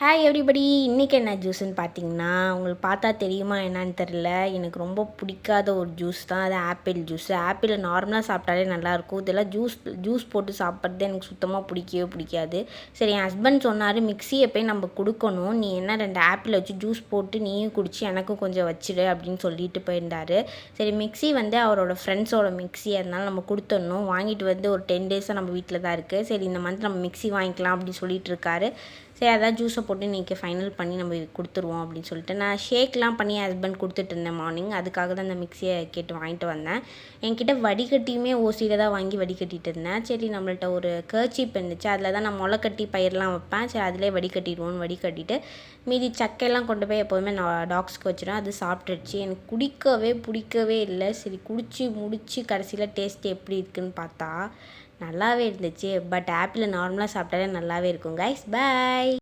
Hi everybody. இன்றைக்கி என்ன ஜூஸ்ன்னு பார்த்தீங்கன்னா, உங்களுக்கு பார்த்தா தெரியுமா என்னான்னு தெரில. எனக்கு ரொம்ப பிடிக்காத ஒரு ஜூஸ் தான் அது ஆப்பிள் ஜூஸ். ஆப்பிளை நார்மலாக சாப்பிட்டாலே நல்லாயிருக்கும். இதெல்லாம் ஜூஸ் போட்டு சாப்பிட்றது எனக்கு சுத்தமாக பிடிக்கவே பிடிக்காது. சரி, என் ஹஸ்பண்ட் சொன்னார், மிக்ஸியை போய் நம்ம கொடுக்கணும், நீ என்ன 2 ஆப்பிளை வச்சு ஜூஸ் போட்டு நீயும் குடிச்சு எனக்கும் கொஞ்சம் வச்சிடு அப்படின்னு சொல்லிட்டு போயிருந்தார். சரி, மிக்ஸி அவரோட ஃப்ரெண்ட்ஸோட மிக்ஸி, அதனால் நம்ம கொடுத்துடணும். வாங்கிட்டு ஒரு 10 டேஸாக நம்ம வீட்டில் தான் இருக்குது. சரி, இந்த மந்த் நம்ம மிக்ஸி வாங்கிக்கலாம் அப்படின்னு சொல்லிட்டு இருக்காரு. சரி, அதான் ஜூஸை போட்டு இன்றைக்கி ஃபைனல் பண்ணி நம்ம கொடுத்துருவோம் அப்படின்னு சொல்லிட்டு நான் ஷேக்லாம் பண்ணி என் ஹஸ்பண்ட் கொடுத்துட்டு இருந்தேன் மார்னிங். அதுக்காக தான் அந்த மிக்ஸியை கேட்டு வாங்கிட்டு வந்தேன். என்கிட்ட வடிகட்டியுமே ஓசியில் தான் வாங்கி வடிகட்டிட்டு இருந்தேன். சரி, நம்மள்ட்ட ஒரு கர்ச்சீப் இருந்துச்சு, அதில் தான் நான் முளைக்கட்டி பயிரெலாம் வைப்பேன். சரி, அதிலே வடிகட்டிடுவோன்னு வடிகட்டிட்டு மீதி சக்கையெல்லாம் கொண்டு போய் எப்போதுமே நான் டாக்ஸ்க்கு வச்சுருவேன். அது சாப்பிட்டுடுச்சு. எனக்கு பிடிக்கவே இல்லை. சரி, குடிச்சு முடிச்சு கடைசியில் டேஸ்ட் எப்படி இருக்குதுன்னு பார்த்தா நல்லாவே இருந்துச்சு. பட் ஆப்பிளை நார்மலாக சாப்பிட்டாலே நல்லாவே இருக்கும் கைஸ். பாய்.